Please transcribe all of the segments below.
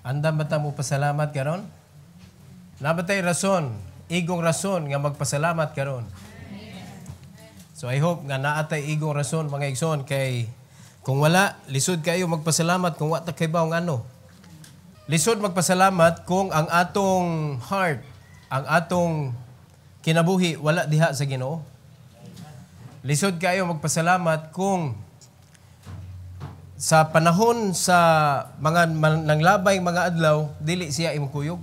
Anda ba ta mo pasalamat karon? Nabatay rason, igong rason nga magpasalamat karon. So I hope nga naatay igong rason mga igsoon kay kung wala lisod kayo magpasalamat kung wa ta kay baong ano. Lisod magpasalamat kung ang atong heart, ang atong kinabuhi wala diha sa Ginoo. Lisod kayo magpasalamat kung sa panahon sa mga nanglabay mga adlaw, dili siya imong kuyog.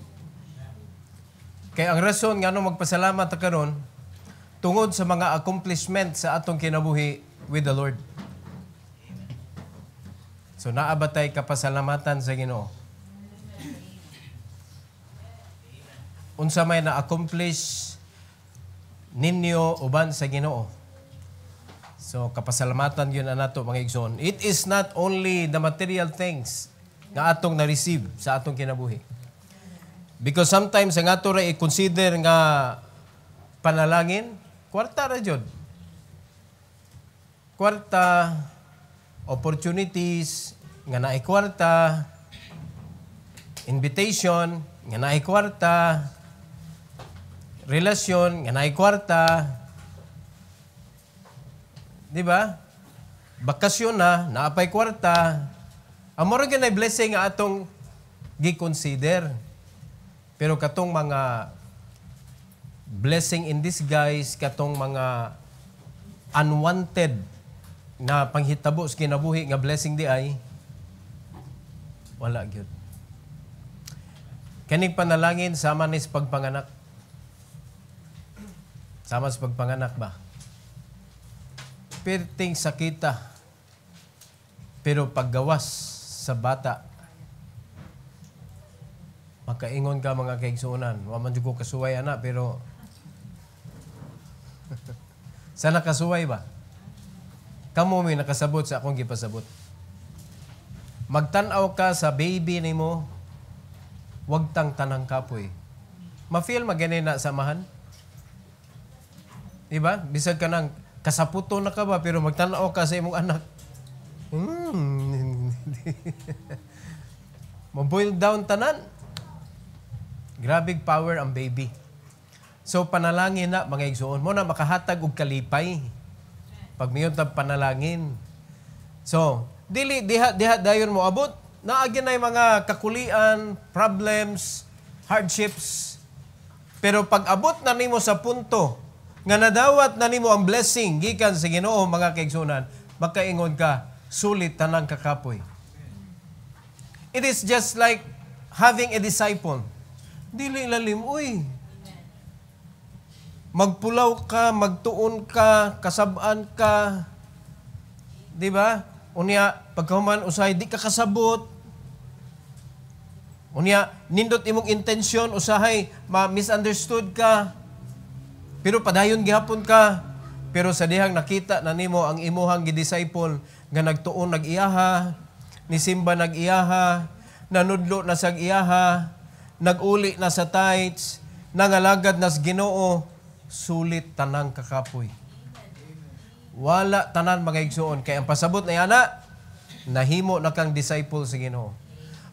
Kaya ang rason nga nung magpasalamat ta karon tungod sa mga accomplishment sa atong kinabuhi with the Lord. So naabatay kapasalamatan sa Ginoo. Unsa may na-accomplish ninyo uban sa Ginoo. So, kapasalamatan yun na nato mga igsoon. It is not only the material things nga atong na-receive sa atong kinabuhi. Because sometimes ang ato ra i-consider nga panalangin, kwarta ra jud. Kwarta, opportunities, nga naay kwarta, invitation, nga naay kwarta, relasyon, nga naay kwarta, di ba? Bakasyon na, naapay kwarta. Amor gyud na blessing nga atong gi-consider. Pero katong mga blessing in disguise, katong mga unwanted na panghitabo sa kinabuhi nga blessing di ay wala gyud. Kaning panalangin sama ni sa pagpanganak. Sama sa pagpanganak ba? Perting sakita, pero paggawas sa bata, makaingon ka mga kaigsuunan. Waman dyan ko kasuway ana, pero sana kasuway ba? Kamu may nakasabot sa akong gipasabot. Magtanaw ka sa baby ni mo, wag tang tanang kapoy. Ma-feel maganin na samahan? Diba? Bisag ka ng kasaputo na ka ba, pero magtanaw ka sa imong anak. Maboil down tanan. Grabing power ang baby. So, panalangin na, mga igsoon mo na makahatag og kalipay. Pag mayon tag panalangin. So, diha dayon mo abot. Naagi na mga kakulian, problems, hardships. Pero pag abot na nimo sa punto nga nadawat na nimo ang blessing gikan sa Ginoo mga kaigsunan, makaingon ka, sulit tanang kakapoy. It is just like having a disciple. Dili lalim, uy. Magpulaw ka, magtuon ka, kasabaan ka. Di ba? Unya, pagkahuman usay, di ka kasabot. Unya, nindot imong intensyon, usahay, ma-misunderstood ka. Pero padayon gihapon ka. Pero sa dihang nakita na nimo ang imuhang gidisciple nga nagtuon nag-iyaha, ni Simba nag-iyaha, nanudlo na sa iyaha, nag-uli na sa tithes, nangalagad na sa Ginoo, sulit tanang kakapoy. Wala tanan mga igsoon. Kaya ang pasabot na yana, nahimo na kang disciple sa Ginoo.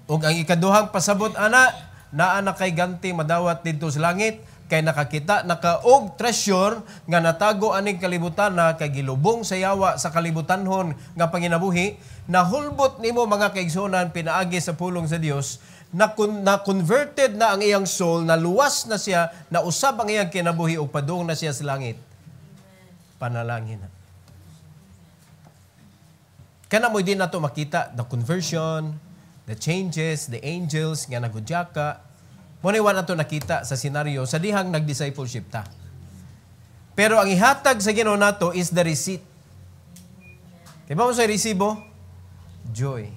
Ug ang ikaduhang pasabot ana, naa na kay ganti madawat didto sa langit, kay nakakita nakaog treasure nga natago aning kalibutan na kay gilubong sa yawa sa kalibutanhon nga panginabuhi, nahulbot nimo mga kaigsunan pinaagi sa pulong sa Dios, na converted na ang iyang soul, na luwas na siya, na usab ang iyang kinabuhi ug padung na siya sa langit. Panalangin na. Kana mo din nato makita the conversion, the changes, the angels nga nagudyaka. Muna iwan nato nakita sa senaryo sa dihang nag-discipleship ta. Pero ang ihatag sa Ginoo nato is the receipt. Kaya ba mo sa resibo? Joy.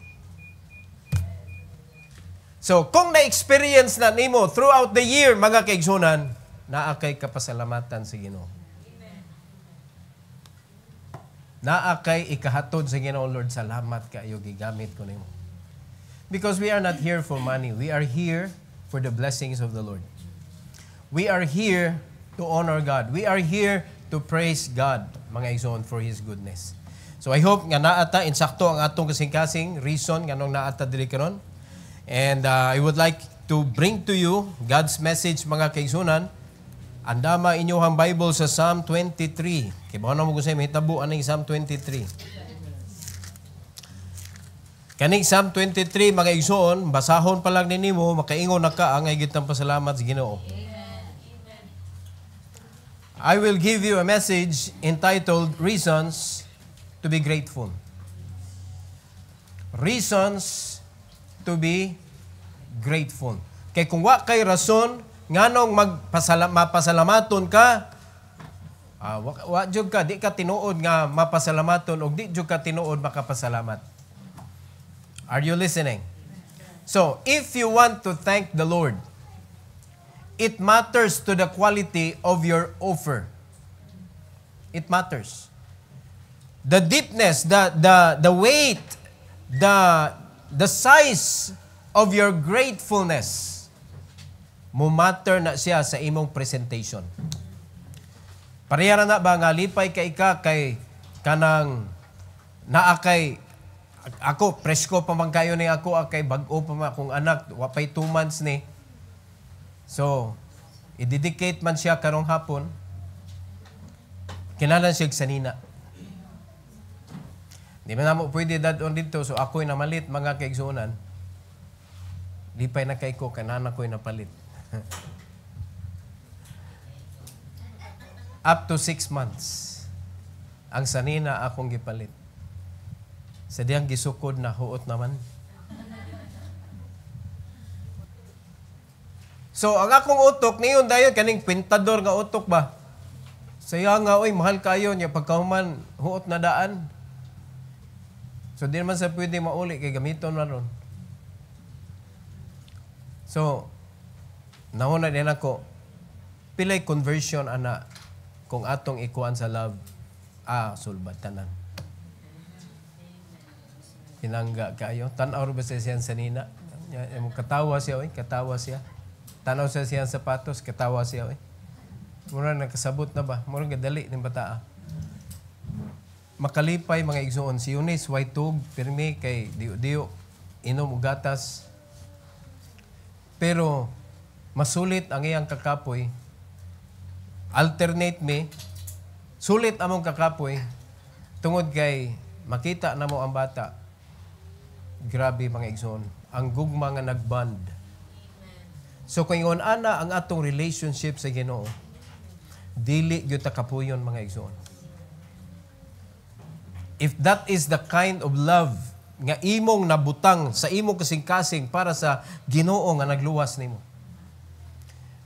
So, kung na-experience na nimo throughout the year, mga kaigsunan, naakay kapasalamatan sa Ginoo. Naakay ikahatod sa Ginoo, Lord, salamat kayo gigamit ko nimo. Because we are not here for money. We are here for the blessings of the Lord. We are here to honor God. We are here to praise God, mga igsoon, for His goodness. So I hope nga naata, insakto ang atong kasing-kasing reason nga nung naata dili karon. And I would like to bring to you God's message, mga kaigsunan. Andama inyong Bible sa Psalm 23. Kaya ba na mo ko sa may tabuan ng Psalm 23. Kaning Psalm 23, mga igsoon, basahon pa lang ninyo, makaingon na ka ang higit ng pasalamat sa Ginoo. I will give you a message entitled Reasons to be Grateful. Reasons to be grateful. Kay kung wa kay rason nganong mapasalamaton ka, wa jud ka, di ka tinuod nga mapasalamaton o di jud ka tinuod makapasalamat. Are you listening? So, if you want to thank the Lord, it matters to the quality of your offer. It matters. The deepness, the weight, the size of your gratefulness mo matter na siya sa imong presentation. Pareha na ba nga lipay kay ka kay kanang naa kay ako presko pa man kayo ni ako kay bag-o pa man akong anak wapay 2 months ni. So i-dedicate man siya karong hapon. Kinahanglan siya sanina. Di man namo pwede dadon dito so ako'y namalit mga kaigsunan. Lipay na kay ko kanana ko'y napalit. Up to 6 months ang sanina akong gipalit. Sa diyang gisukod na huot naman. So ang akong utok niyon dayon kaning pintador nga utok ba. Saya nga oy mahal kayo niya pagkahuman huot na daan. So di naman sa pwede mauli kay gamiton na ron. So nahuna din ako, pilay conversion ana kung atong ikuan sa love, sulbad tanan. Hinangga kayo. Tanaw ba siya sa nina? Katawa siya, oy. Katawa siya. Tanaw siya sapatos, katawa siya, oy. Mura nakasabot na ba? Mura gadali ng bata. Makalipay mga igsoon. Si Eunice, Waitug, pirmi kay diyo inom ugatas. Pero masulit ang iyang kakapoy. Alternate me. Sulit among kakapoy. Tungod kay makita na mo ang bata. Grabe mga igsoon. Ang gugma nga nagband. So kung ingon ana ang atong relationship sa Ginoo, dili gyud ta kapuyon mga igsoon. If that is the kind of love nga imong nabutang sa imong kasing-kasing para sa Ginoo nga nagluwas nimo,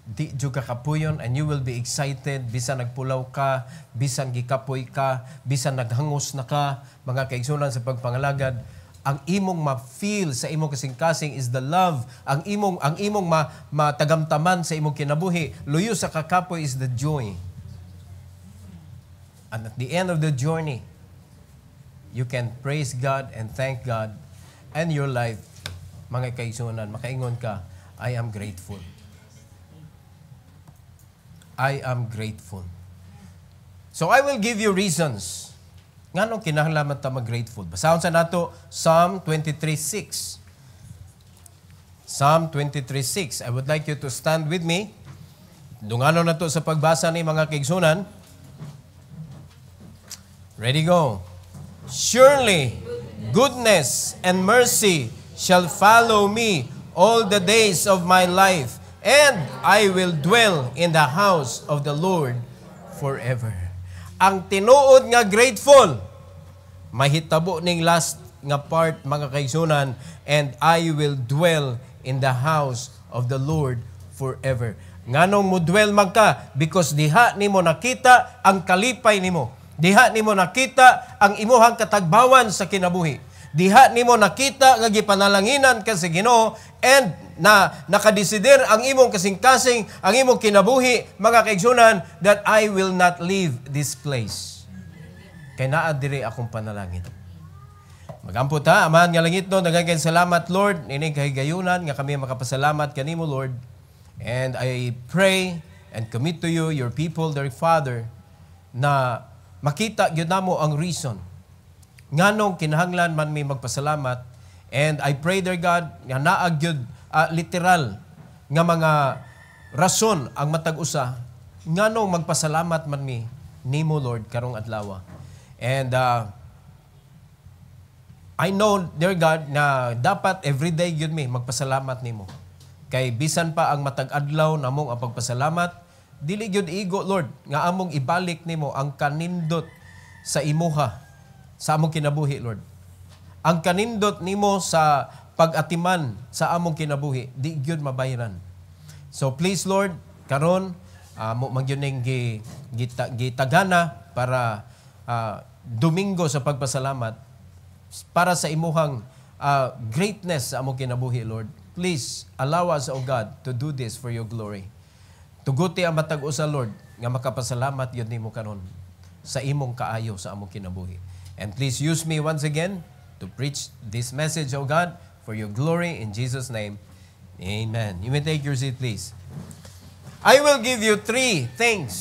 di jud ka kapuyon and you will be excited bisan nagpulaw ka, bisan gikapoy ka, bisan naghangos na ka, mga kaigsunan sa pagpangalagad. Ang imong ma-feel sa imong kasing-kasing is the love. Ang imong matagamtaman sa imong kinabuhi, luyo sa kakapoy is the joy. And at the end of the journey, you can praise God and thank God, and your life, mga kaigsunan, makaingon ka, I am grateful. I am grateful. So I will give you reasons. Nganong kinahanglan ta mag-grateful? Basahon sa nato Psalm 23:6. Psalm 23:6. I would like you to stand with me. Dunganon na to sa pagbasa ni mga kaigsunan. Ready, go. Surely goodness and mercy shall follow me all the days of my life, and I will dwell in the house of the Lord forever. Ang tinuod nga grateful, mahitabo ning last nga part mga kaigsunan, and I will dwell in the house of the Lord forever. Nganong mo dwell man ka? Because diha nimo nakita ang kalipay nimo. Diha nimo nakita ang imuhang katagbawan sa kinabuhi. Diha nimo nakita nga gipanalanginan ka sa Ginoo, and nakadesider ang imong kasing-kasing, ang imong kinabuhi, mga kaigsunan, that I will not leave this place. Kay naa diri akong panalangin. Magampot ha, Amahan nga langit no, daghang salamat Lord, ining kahigayunan nga kami makapasalamat kanimo Lord. And I pray and commit to you your people, their Father, na makita gyud namo ang reason nganong kinahanglan man mi magpasalamat, And I pray, dear God, nga naagyod literal nga mga rason ang matag usa ngano magpasalamat man mi nimo, Lord, karong adlaw. And I know, dear God, na dapat everyday gyud mi magpasalamat nimo. Kay bisan pa ang matag adlaw namong ang pagpasalamat, dili gyud igo, Lord, nga among ibalik nimo ang kanindot sa imuha sa among kinabuhi, Lord. Ang kanindot nimo sa pag-atiman sa among kinabuhi, di gyud mabayaran. So please, Lord, karon mo magyuning gitagana para Domingo sa pagpasalamat para sa imuhang greatness sa among kinabuhi, Lord. Please allow us, O God, to do this for your glory. Tuguti ang matag usa, Lord, nga makapasalamat yun nimo karon sa imong kaayo sa among kinabuhi. And please use me once again to preach this message, O God, for your glory, in Jesus' name. Amen. You may take your seat, please. I will give you 3 things,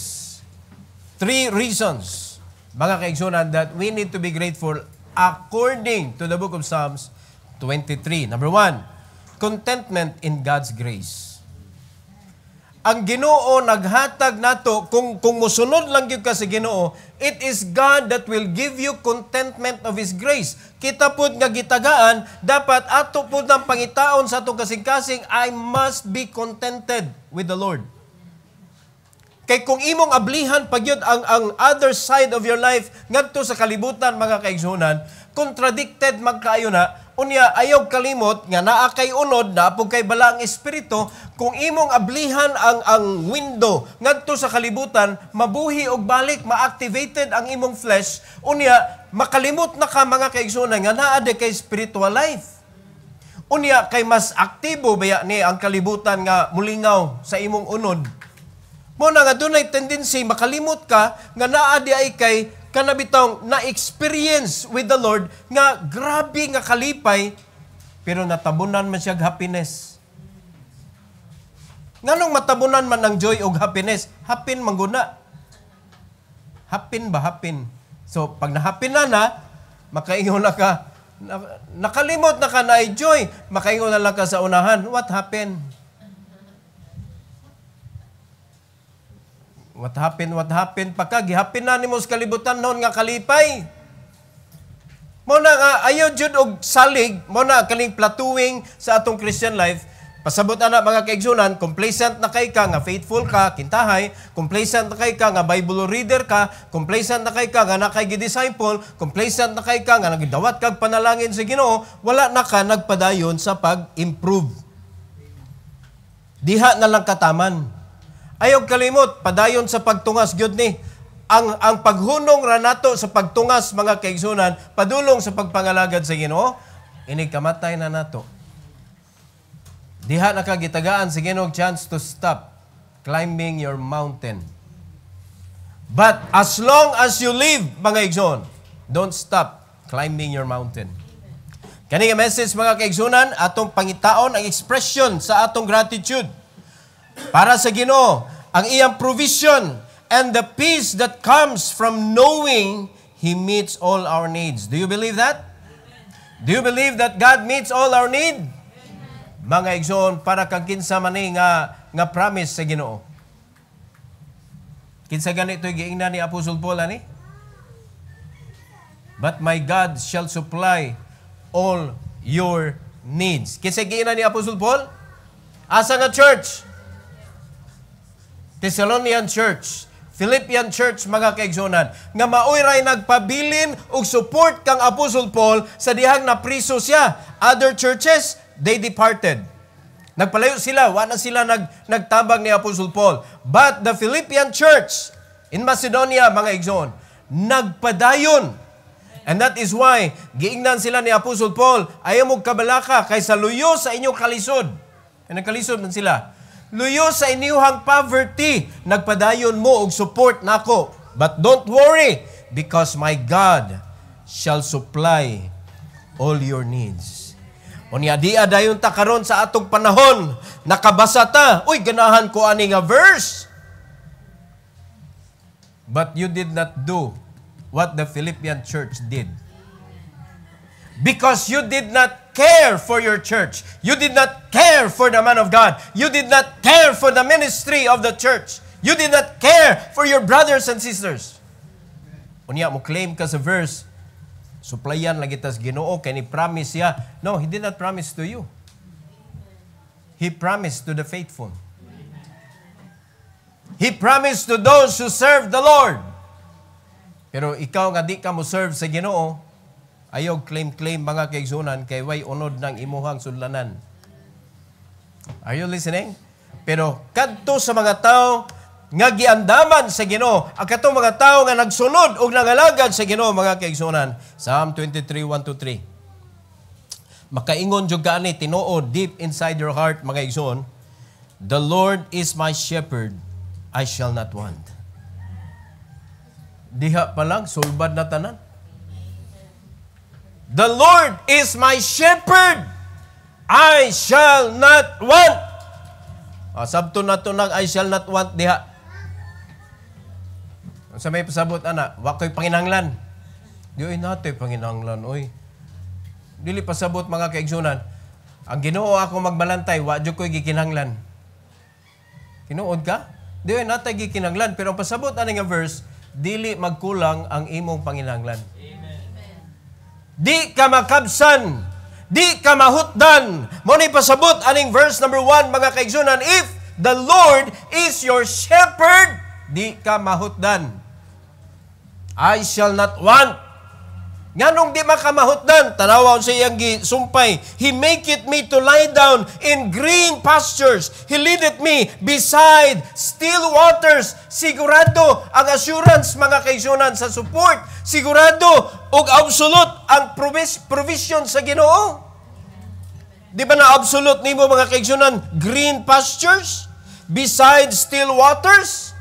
3 reasons, mga kaigsunan, that we need to be grateful according to the book of Psalms 23. Number 1, contentment in God's grace. Ang Ginoo naghatag nato, kung musunod lang gyud ka sa Ginoo, it is God that will give you contentment of His grace. Kita pud nga gitagaan, dapat ato pud ang pangitaon sa atong kasing-kasing, I must be contented with the Lord. Kay kung imong ablihan pagyud ang other side of your life ngadto sa kalibutan, mga kaigsunan, contradicted magkaayo na. Unya, ayaw kalimot nga naa kay unod, na po kay bala ang espiritu. Kung imong ablihan ang window ngadto sa kalibutan, mabuhi og balik, ma-activated ang imong flesh. Unya, makalimot na ka, mga kaigsunan, nga naa de kay spiritual life. Unya, kay mas aktibo baya ni ang kalibutan nga mulingaw sa imong unod. Mo na nga dunay tendency makalimot ka nga naa di ay kay kanabitang na-experience with the Lord nga grabe nga kalipay, pero natabunan man siya happiness. Nganong matabunan man ang joy o happiness? Hapin mangguna. Hapin ba? Hapin. So, pag nahapin na, makaingon na ka, nakalimot na ka na joy, makaingon na lang ka sa unahan. What happened? What happened? Pagka gihapin na nimo sa kalibutan noon nga kalipay. Mo na nga ayaw jud og salig, mo na kaning platuwing sa atong Christian life. Pasabot ana, mga kaigsunan, complacent na kay ka nga faithful ka, kintahay, complacent na kay ka nga Bible reader ka, complacent na kay ka nga nakay gi-disciple, complacent na kay ka nga nagdawat kag panalangin sa Ginoo, wala na ka nagpadayon sa pag-improve. Diha na lang kataman. Ayaw kalimot, padayon sa pagtungas gyud ni. Ang paghunong ra nato sa pagtungas, mga kaigsunan, padulong sa pagpangalagad sa Ginoo, ini kamatay na nato. Diha na kagitagaan sa Ginoo chance to stop climbing your mountain. But as long as you live, mga igsoon, don't stop climbing your mountain. Kani nga message, mga kaigsunan, atong pangitaon ang expression sa atong gratitude para sa Ginoo, ang iyang provision and the peace that comes from knowing He meets all our needs. Do you believe that? Do you believe that God meets all our need? Mga igsoon, para kang kinsa man ni nga promise sa Ginoo. Kinsa ganito giingnan ni Apostle Paul ani? But my God shall supply all your needs. Kinsa giingnan ni Apostle Paul? Asa nga church? Thessalonian Church, Philippian Church, mga kaigsunan, nga maoy ray nagpabilin og support kang Apostle Paul sa dihang napriso siya. Other churches, they departed. Nagpalayo sila, wala sila nagtabang ni Apostle Paul. But the Philippian Church in Macedonia, mga igsoon, nagpadayon. And that is why giingnan sila ni Apostle Paul, ayaw mo kabalaka kaysa luyo sa inyong kalisod. And nagkalisod man sila. Luyo sa inyong poverty, nagpadayon mo og support nako. But don't worry, because my God shall supply all your needs. Unya di dayon ta karon sa atong panahon, nakabasa ta, uy ganahan ko ani nga verse. But you did not do what the Philippian church did. Because you did not care for your church. You did not care for the man of God. You did not care for the ministry of the church. You did not care for your brothers and sisters. Unya mo claim ka sa verse, suplayan lagi tas Ginoo kay ni promise siya. No, He did not promise to you. He promised to the faithful. He promised to those who serve the Lord. Pero ikaw nga di ka mo serve sa Ginoo, ayaw claim mga kaigsunan kay way unod ng imuhang sudlanan. Are you listening? Pero kadto sa mga tao nga giandaman sa Ginoo, ang katong mga tao nga nagsunod ug nangalagad sa Ginoo mga kaigsunan. Psalm 23:1-3. Makaingon jud gani tinuod deep inside your heart mga igsoon, the Lord is my shepherd, I shall not want. Diha pa lang sulbad na tanan. The Lord is my shepherd, I shall not want. Sabto na to nang I shall not want diha. Sa may pasabot ana, wa ko'y panginahanglan. Diyoy natoy panginahanglan oy. Dili pasabot mga kaigsunan. Ang Ginoo ako magbalantay, wa jud ko'y gikinahanglan. Tinuod ka? Diyoy natay gikinahanglan, pero ang pasabot ani nga verse, dili magkulang ang imong panginahanglan. Di ka makabsan, di ka mahutdan. Mo ni pasabot aning verse number 1 mga kaigsunan, if the Lord is your shepherd, di ka mahutdan. I shall not want. Nganong di makamahutdan, tanawaw sa iyang gisumpay, He maketh me to lie down in green pastures. He leadeth me beside still waters. Sigurado ang assurance mga kaigsunan sa support. Sigurado og absolute ang provision sa Ginoo. Di ba na absolute nimo mga kaigsunan? Green pastures beside still waters.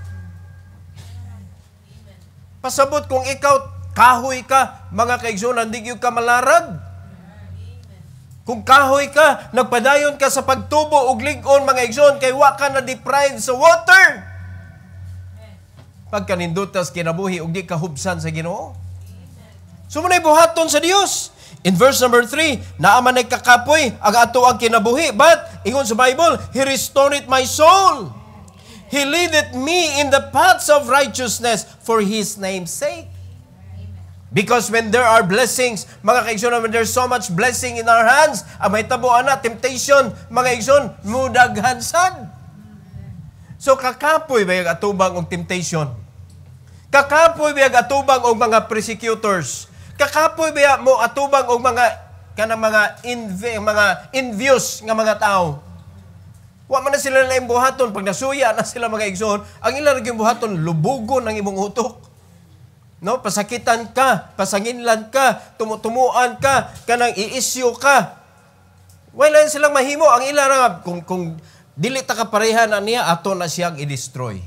Pasabot kung ikaw kahoy ka, mga kaigsunan, di ka malarag. Kung kahoy ka, nagpadayon ka sa pagtubo ug lig-on, mga igsoon, kay wa ka na deprived sa water. Pagkanindutas kinabuhi ug di ka hubsan sa Ginoo. Sumunay buhaton sa Dios. In verse number 3, naaman ay kakapoy ang ato ang kinabuhi. But, ingon sa Bible, He restored my soul. He leadeth me in the paths of righteousness for His name's sake. Because when there are blessings, mga kaigsoon, when there's so much blessing in our hands, may tabuan na, temptation, mga kaigsoon, mudaghan sad. So, kakapoy ba yung atubang og temptation? Kakapoy ba yung atubang og mga persecutors? Kakapoy ba mo atubang og mga envious nga mga tao? Wa man na sila na buhaton, pag nasuya na sila mga igsoon, ang ilang naging buhaton, lubugon ng imong utok. No, pasakitan ka, pasanginlan ka, tumutumuan ka, kanang i-issue ka. Wala silang mahimo. Ang ilang kung dili ta kapareha na niya, ato na siyang i-destroy.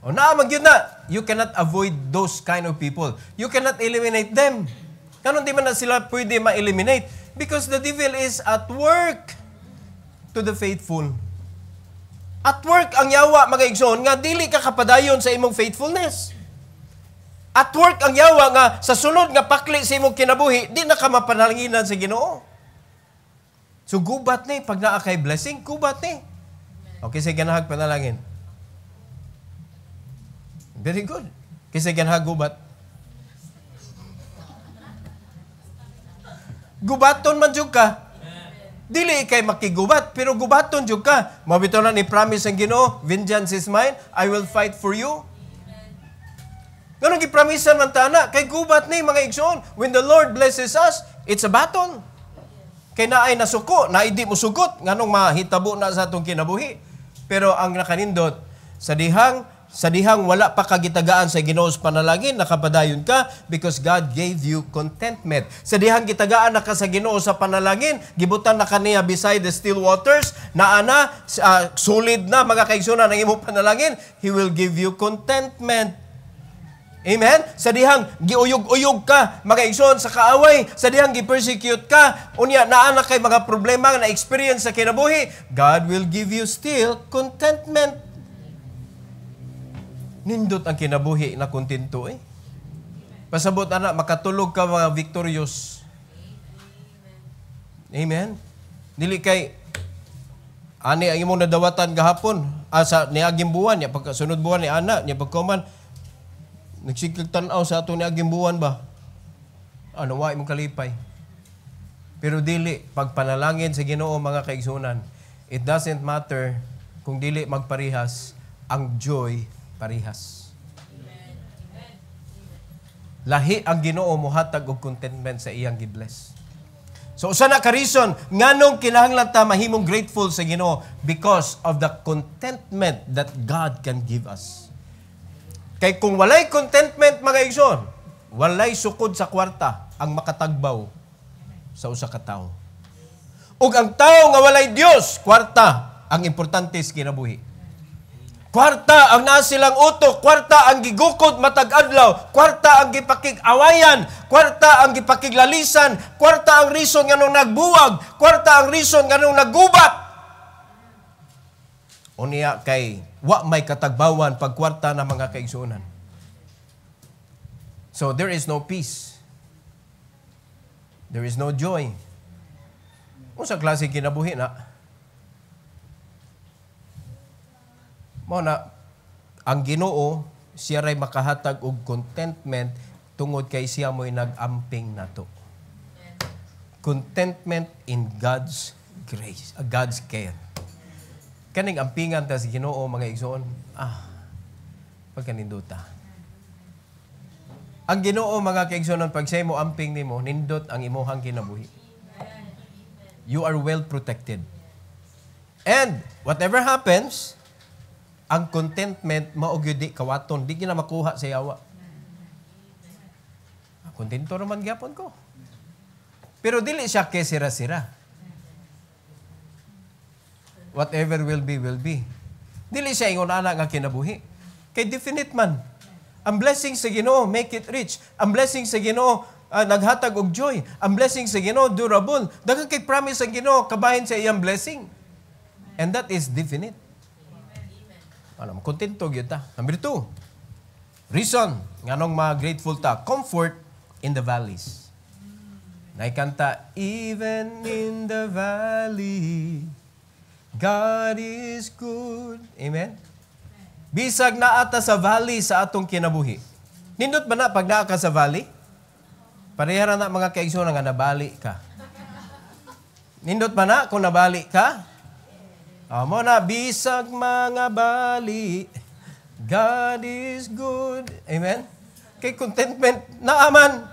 O naamag yun na, you cannot avoid those kind of people. You cannot eliminate them. Kanon di man na sila pwede ma-eliminate? Because the devil is at work to the faithful. At work ang yawa, mga igsoon, nga dili ka kapadayon sa imong faithfulness. At work ang yawa nga sa sunod nga pakli sa imong kinabuhi, di na ka mapanalanginan sa Ginoo. So gubat ni, pag naa kay blessing, gubat ni. Okay, sige ganahag panalangin. Very good. Kasi ganahag gubat. Gubaton man jud ka. Dili kay makigubat, pero gubaton jud ka. Mabito na ni promise ang Ginoo, vengeance is mine, I will fight for you. Ganun gipromisan man tana, kay gubat ni mga igsoon. When the Lord blesses us, it's a battle. Kay naay nasuko, naay di musugot, nganong mahitabo na sa atong kinabuhi. Pero ang nakanindot, sa dihang wala pa kagitagaan sa Ginoo sa panalangin, nakapadayon ka because God gave you contentment. Sa dihang gitagaan na ka sa Ginoo sa panalangin, gibutan na kaniya beside the still waters, naana, solid na mga kaigsunan ng imong panalangin, He will give you contentment. Amen? Sa dihang giuyog-uyog ka, mga igsoon sa kaaway, sa dihang gi-persecute ka, unya naana kay mga problema na experience sa kinabuhi, God will give you still contentment. Nindot ang kinabuhi na kontento eh. Pasabot ana, makatulog ka mga victorious. Amen? Dili kay ani ang imong nadawatan gahapon sa niaging buwan niya pagkasunod buwan ni ana niya pagkuman nagsikig tan-aw sa ato niaging buwan ba. Ano wa imong kalipay. Pero dili pagpanalangin sa Ginoo mga kaigsunan. It doesn't matter kung dili magparihas, ang joy parihas. Lahi ang Ginoo mohatag og contentment sa iyang gibless. So usa na ka reason nganong kinahanglan ta mahimong grateful sa Ginoo because of the contentment that God can give us. Kay kung walay contentment mga igsoon, walay sukod sa kwarta ang makatagbaw sa usa ka tawo. Ug ang tawo nga walay Dios, kwarta ang importante sa kinabuhi. Kwarta ang naa silang utok, kwarta ang gigukod matag adlaw, kwarta ang gipakig-awayan, kwarta ang gipakiglalisan, kwarta ang reason nganong nagbuwag, kwarta ang reason nganong naggubat. Unya kay wa may katagbawan pag kwarta na mga kaigsuonan. So there is no peace. There is no joy. Unsa klase kinabuhi na? Mao na ang Ginoo siya ray makahatag og contentment tungod kay siya mo'y nag-amping nato. Contentment in God's grace, God's care. Kaning ampingan ta sa Ginoo mga igsoon, pagkaninduta. Ang Ginoo mga kaigsoon pag siya mo amping nimo, nindot ang imong kinabuhi. You are well protected. And whatever happens, ang contentment maogyud di kawaton, di gina makuha sa yawa. Kontento naman gyapon ko. Pero dili siya kay sira-sira. Whatever will be, will be. Dili siya ingon ana nga kinabuhi. Kay definite man. Ang blessing sa Ginoo make it rich. Ang blessing sa Ginoo naghatag og joy. Ang blessing sa Ginoo durable. Daghang kay promise ang Ginoo kabahin sa iyang blessing. And that is definite. Ano, kontento gyud ta. Number 2. Reason nganong ma-grateful ta, comfort in the valleys. Naikanta, even in the valley, God is good. Amen? Bisag naa ta sa valley sa atong kinabuhi. Nindot ba na pag naa ka sa valley? Parehara na mga kaigsuon nga nabali ka. Nindot ba na kung nabali ka? Amo na, bisag mga bali, God is good. Amen? Kay contentment, naaman.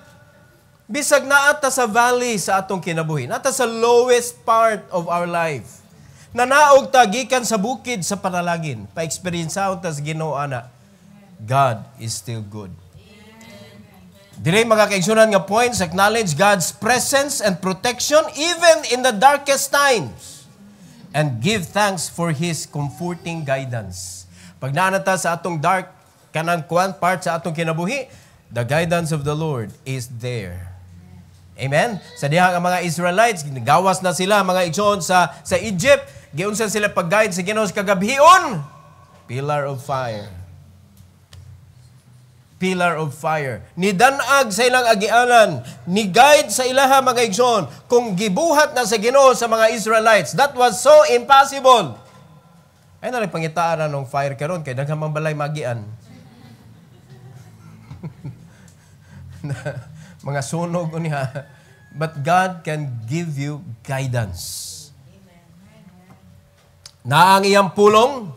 Bisag naata sa valley sa atong kinabuhi. Naata sa lowest part of our life. Nanaog tagikan sa bukid sa panalangin. Pa-experience out tas Ginoo ana. God is still good. Dili mga kaigsunan nga points, acknowledge God's presence and protection even in the darkest times. And give thanks for His comforting guidance. Pag naanata sa atong dark, kanang part sa atong kinabuhi, the guidance of the Lord is there. Amen? Sa diha ang mga Israelites, gawas na sila, mga igsoon sa Egypt, giunsan sila pag-guide sa Ginoo sa kagabhion. Pillar of fire. Pillar of fire. Nidanag sa ilang agianan, ni guide sa ilaha mga igsoon, kung gibuhat na sa Ginoo sa mga Israelites. That was so impossible. Ay na rin pangitaan ng fire karon kay daghang mambalay magian. Mga sunog niya. But God can give you guidance. Na ang iyang pulong,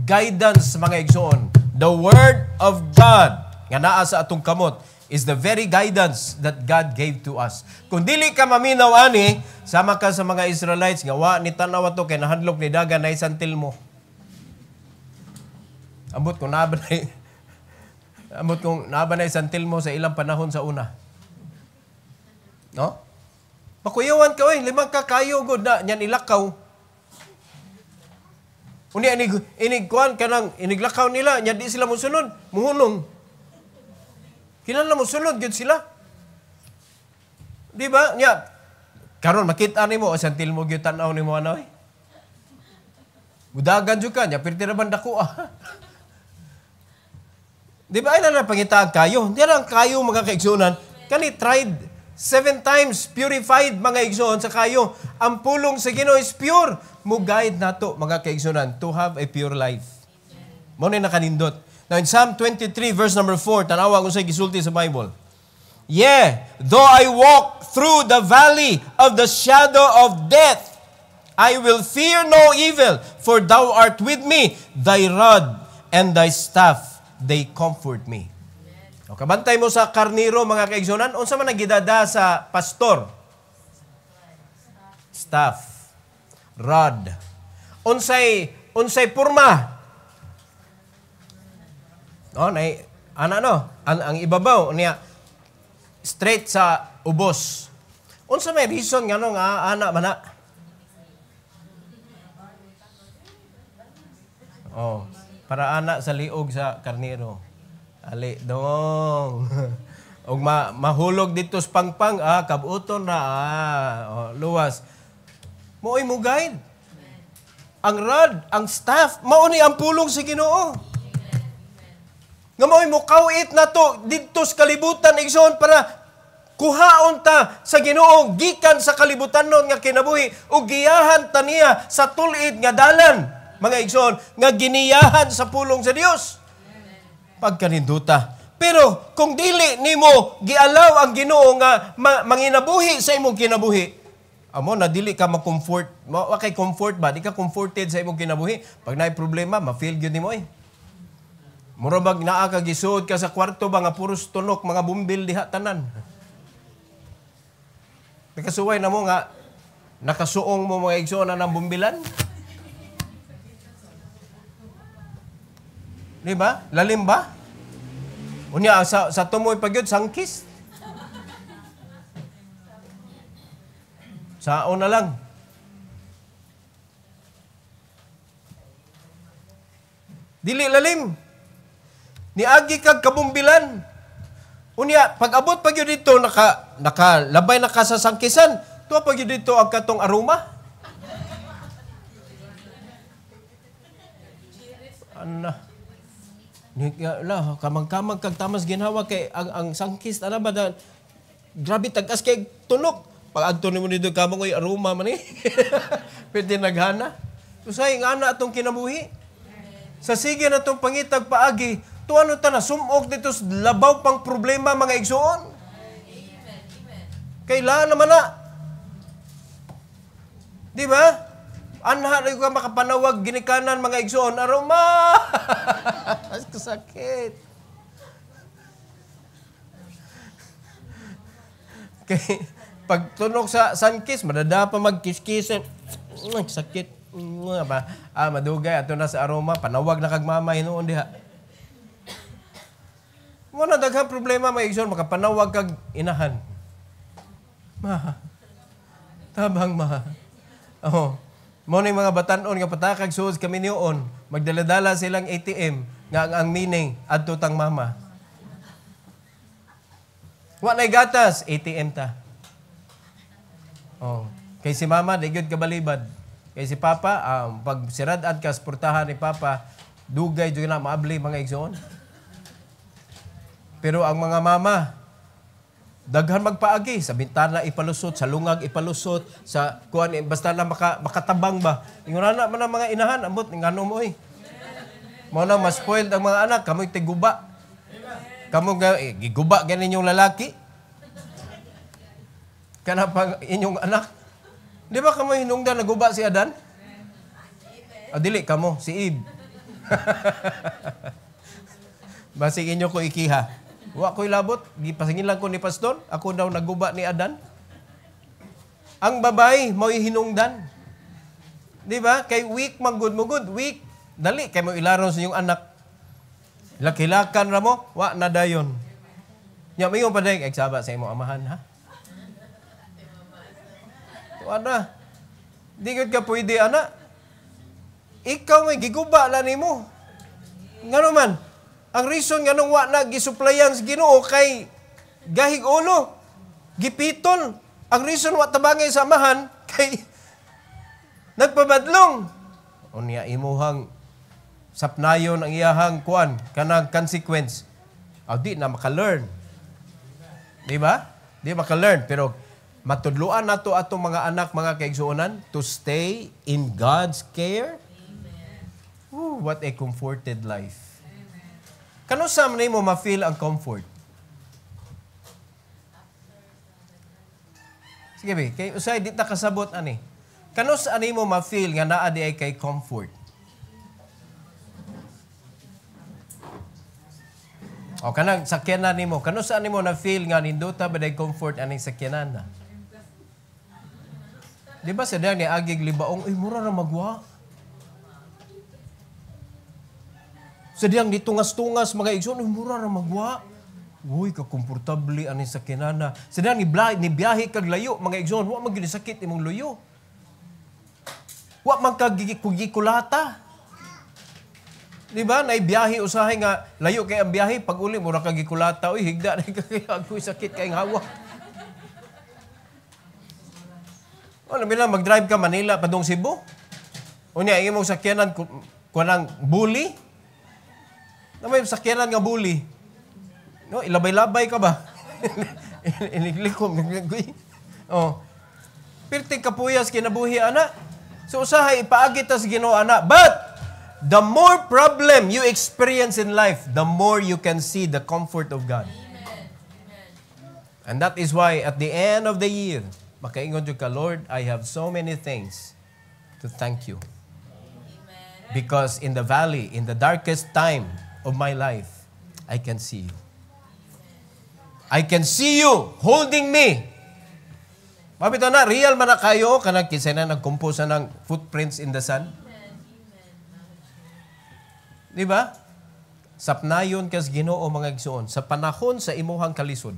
guidance mga igsoon. The Word of God nga naa sa atong kamot is the very guidance that God gave to us. Kung dili ka maminaw ani, sama ka sa mga Israelites nga wa ni tanaw ato kay nahadlok ni dagan na isantil mo. Ambot kung nabanay santil mo sa ilang panahon sa una. No? Makuyawan ka, limang kakayo god na nyan ilakaw. Unya inigkuan kanang iniglakaw nila, nya di sila mosunod, muhunong. Kinahanglan mo sunod gyud sila. Di ba? Nya karon makita nimo santil mo gyud tan-aw nimo anoy. Budagan jud ka nya pirti ra man dako. Di ba ay na pangitaan kayo? Di lang kayo mga kaigsunan. Kani tried 7 times purified, mga igsoon, sa kayo. Ang pulong sa Ginoo is pure. Mo-guide nato, mga kaigsunan, to have a pure life. Mo na nakanindot. Now, in Psalm 23, verse number 4, tanawa kung sa'y gisulti sa Bible. Yeah, though I walk through the valley of the shadow of death, I will fear no evil, for thou art with me, thy rod and thy staff, they comfort me. O, kabantay mo sa karniro, mga kaigsunan, unsa man nagidada sa pastor? Staff. Rod. Unsay purma? No, ang ibabaw niya straight sa ubos. Unsa may reason ngano nga ana man na? Oh, para ana sa liog sa karniro. Ali dong. Og mahulog dito sa pangpang, kabuton na, luwas. Mo'y mo guide. Ang rod, ang staff, mao ni ang pulong sa Ginoo. Nga mo'y mo kawit na to dito sa kalibutan, igsoon, para kuhaon ta sa Ginoo gikan sa kalibutan nun nga kinabuhi ug giyahan ta niya sa tulid nga dalan, mga igsoon, nga giniyahan sa pulong sa Dios. Pagkaninduta. Pero kung dili nimo gialaw ang Ginoo nga manginabuhi sa imong kinabuhi, amo na dili ka ma-comfort, wa kay comfort ba? Di ka comforted sa imong kinabuhi. Pag naay problema, ma-feel gyud nimo eh. Mura bag naa ka gisuod ka sa kwarto ba nga puros tunok mga bumbil diha tanan. Nakasuway na mo nga nakasuong mo mga igsoon na ng bumbilan. Di ba? Lalim ba? Unya sa tumoy pagyud sangkis. Sao na lang. Dili lalim. Niagi kag kabumbilan. Unya, pag abot pag yun dito, nakalabay na ka sa sangkisan, tuwa pag yun dito ang katong aroma. Ana. Kamang-kamang kag tamas ginhawa kay ang sangkis, ba da, grabe tagas kay tunok. Pag adto nimo dito kamang oy aroma man eh. Pwede naghana. Usay nga na atong kinabuhi. Sa sige na itong pangitag paagi, tuano ta na sumog dito labaw pang problema, mga igsoon. Kailan naman na. Di ba? Anha rin ka makapanawag ginikanan, mga igsoon. Aroma! Kasakit. Okay. Pag tunog sa sunkis, madada pa magkiskis. Sakit. Madugay. Ato na sa aroma. Panawag na kagmama. Hinoon diha. Muna daghang problema, may igsoon. Makapanawag kag inahan. Tabang Oh. Muna yung mga batanon nga patakag suod kami niyoon. Magdaladala silang ATM. Nga ang meaning. Adto tang mama. Wa na'y gatas. ATM ta. Oh. Kay si mama, digod ka balibad. Kay si papa, pag sirad-ad ka, sportahan ni papa, dugay dyan na maabli, mga igsoon. Pero ang mga mama, daghan magpaagi, sa bintana ipalusot, sa lungag ipalusot, sa kuan, basta na makatabang ba. Ingon na man ang mga inahan, ambot, ngano mo eh. Mo na ma-spoiled ang mga anak, kamo'y tiguba. Kamo'y giguba ganin yung lalaki. Kana pang inyong anak. Di ba kamo hinungdan naguba si Adan? Dili kamo, si Eve. Basig inyo ko ikiha. Wa ko'y labot, gipasingin lang ko ni pastor, ako daw naguba ni Adan. Ang babay mo'y hinungdan. Di ba? Kay weak magud mo good, weak. Dali kay mo ilaron sa inyong anak. Lakilakan ra mo, wa na dayon. Nya mayon pa day eksaba sa imong amahan, ha? Ana, di ka pwede, ana. Ikaw may giguba lang nimo. Nga naman, ang reason nga nung wa na gisuplayan sa Ginoo kay gahig ulo, gipitol. Ang reason wa tabangay sa amahan kay nagpabadlong. Unya imuhang sapnayon ang iyahang kuan, kanang consequence. Di na maka-learn. Di ba? Di maka-learn. Pero matudluan nato atong mga anak, mga kaigsuonan, to stay in God's care. Ooh, what a comforted life. Kano sa mo ma-feel ang comfort? Sige ba, kay usay di ta kasabot ani. Kano sa mo ma-feel nga naa di ay kay comfort? O kanang sakyanan nimo, kano sa nimo na feel nga ninduta ba day comfort aning sakyanan na? Di ba sa dang ni agig libaong, ay mura na magwa. Sa diyang ditungas-tungas mga igsoon, ay mura na magwa. Uy, kakomportable aning sakyanan na. Sa diyang ni biyahe kag layo mga igsoon, wa man gyud sakit imong luyo. Wa man kag gikulata. Di ba? Naibiyahe usahay nga layo kay ang biyahe pag uli mura kag gikulata, uy higda na kay agoy sakit kay hawa. Ano bila mag-drive ka Manila padung Cebu? Unya imong sakyanan kunang bully? Na may sakyanan nga bully. No, ilabay-labay ka ba? Iniglikom naglagoy. Oh. Pirti kapuyas kinabuhi ana. So usahay ipaagi ta sa Ginoo ana. But the more problem you experience in life, the more you can see the comfort of God. Amen. And that is why at the end of the year, makaingon jud ka, Lord, I have so many things to thank you. Amen. Because in the valley, in the darkest time of my life, I can see you. I can see you holding me. Mabito na, real man na kayo, kanang kisay na nag-compose ng footprints in the sun. Di ba? Sapnayon kas Ginoo mga igsoon, sa panahon sa imuhang kalisod,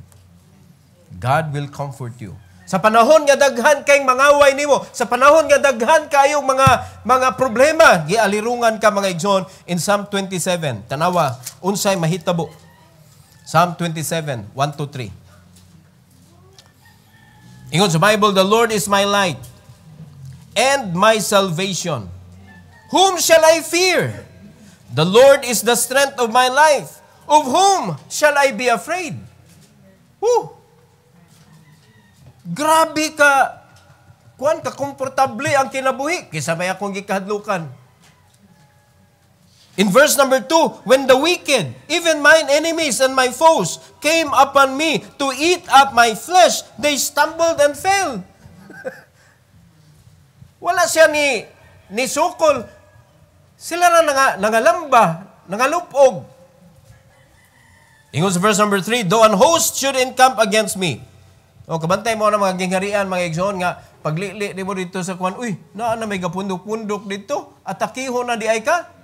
God will comfort you. Sa panahon nga daghan kayong mangaway nimo, sa panahon nga daghan kayong mga problema, gialirungan ka mga igsoon in Psalm 27. Tanawa, unsay mahitabo. Psalm 27, 1-3. Ingon sa Bible, the Lord is my light and my salvation. Whom shall I fear? The Lord is the strength of my life. Of whom shall I be afraid? Who? Grabe ka. Kuan ka komportable ang kinabuhi. Kisa may akong gikahadlukan. In verse number 2, when the wicked, even mine enemies and my foes, came upon me to eat up my flesh, they stumbled and fell. Wala siya ni sukol. Sila na nangalamba, nangalupog. Ingon sa verse number 3, though an host should encamp against me. O, kabantay mo na mga gingharian, mga igsoon nga, paglili di mo dito sa kuwan, uy, na may gapundok-pundok dito, atakiho na di ay ka.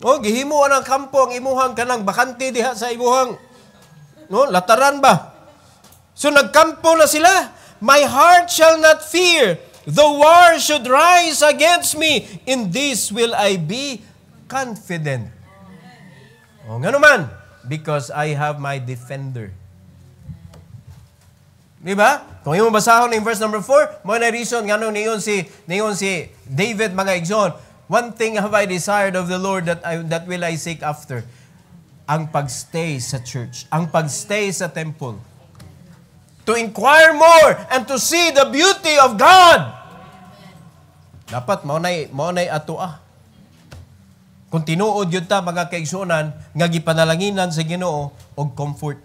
O, gihimo ang kampo, ang imuhang kanang bakante diha sa imuhang, no, lataran ba? So, nagkampo na sila. My heart shall not fear, though war should rise against me, in this will I be confident. O, nga naman, because I have my defender. Di ba? Kung yung basahon ng verse number 4, mo na reason nga nung niyon si David mga igsoon, one thing have I desired of the Lord that will I seek after. Ang pagstay sa church, ang pagstay sa temple. To inquire more and to see the beauty of God. Dapat maunay atoa. Kung tinuod yun ta mga kaigsunan, nga gipanalanginan sa Ginoo og comfort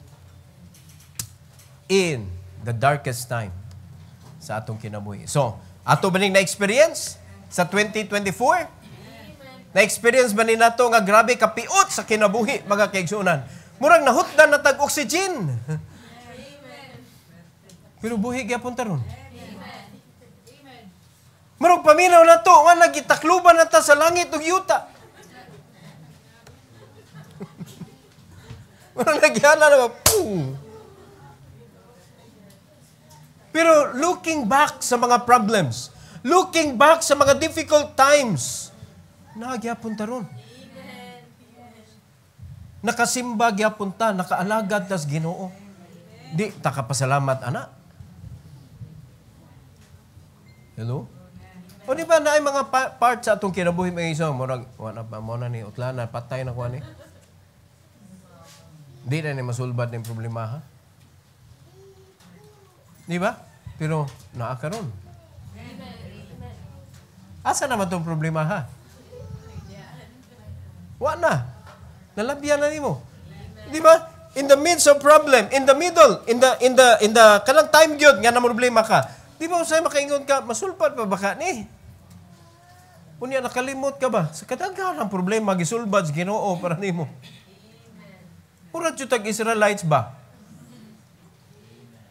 in the darkest time sa atong kinabuhi. So, ato ba ning na-experience sa 2024? Na-experience ba ni nato nga grabe kapiot sa kinabuhi, mga kaigsunan? Murang nahutdan na tag-oxygen. Pero buhi gyapon taron. Murag paminaw na to, nga nagitakluban na ta sa langit ug yuta. Murag nagyana na ba? Pero looking back sa mga problems, looking back sa mga difficult times, nagyapon taron. Nakasimba gyapon ta, nakaalagad tas Ginoo. Di ta kapasalamat ana. Hello? O di ba na ay mga parts sa atong kinabuhi mga isang mo na ni utlana patay na kuan ni. Di na ni masulbad ning problema ha. Di ba? Pero naa karon. Asa naman tong problema ha? Wa na. Nalabyan na nimo. Di ba? In the midst of problem, in the middle, in the kanang time gyud nga na problema ka. Di ba usay makaingon ka, masulpad pa ba ka ni? Unya nakalimot ka ba? Sa kadaghan ang problema gisulbad sa Ginoo para nimo. Pura tag Israelites ba?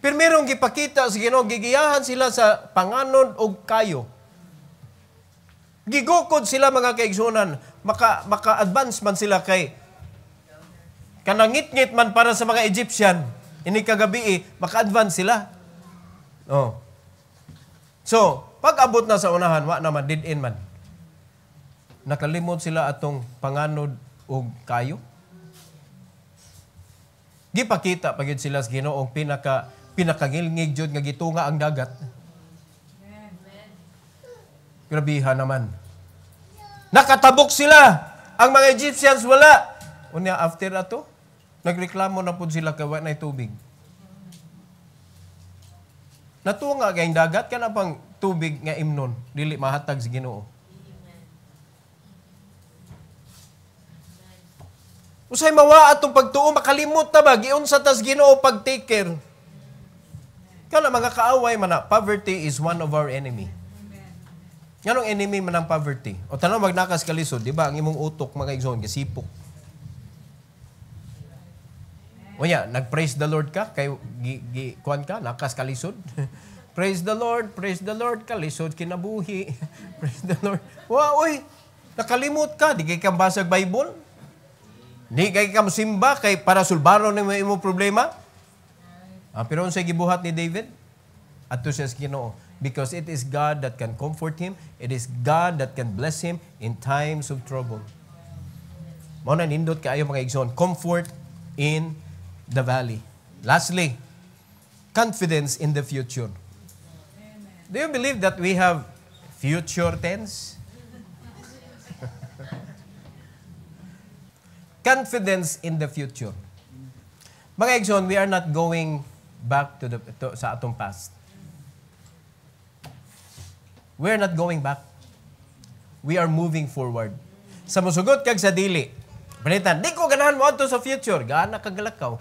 Pero merong gipakita sa Ginoo, gigiyahan sila sa panganod og kayo. Gigukod sila mga kaigsunan, maka-advance man sila kay kanangit-ngit man para sa mga Egyptian. Ini kagabi maka-advance sila. Oh. So, pag abot na sa unahan, wa naman, did-in man. Nakalimot sila atong panganod og kayo. Gipakita pagid sila sa Ginoo pinakagilngig jud nga gitunga ang dagat. Grabiha naman. Nakatabok sila. Ang mga Egyptians wala. Unya after ato, nagreklamo na pud sila kay wa nay tubig. Natunga kay dagat kana pang tubig nga imnon dili mahatag sa Ginoo. Usay mawa atong pagtuo makalimot ta ba giunsa tas Ginoo pag take care. Kana mga kaaway man na poverty is one of our enemy. Nganong enemy man ang poverty? O tanaw magnakas kalisod, di ba? Ang imong utok mga igsoon gasipok. Unya, nag-praise the Lord ka kay kuan ka nakas kalisod. Praise the Lord, kalisod kinabuhi. Praise the Lord. Wa oy, nakalimot ka, di kay ka basag Bible? Di kay ka simba kay para sulbaron ni imong problema? Pero unsay gibuhat ni David? Adto siya sa Ginoo. Because it is God that can comfort him. It is God that can bless him in times of trouble. Mao na nindot kaayo mga igsoon. Comfort in the valley. Lastly, confidence in the future. Do you believe that we have future tense? Confidence in the future. Mga igsoon, we are not going back sa atong past. We're not going back. We are moving forward. Sa musugot kag sa dili. Panitan, di ko ganahan mo ato sa future. Gana kag galakaw.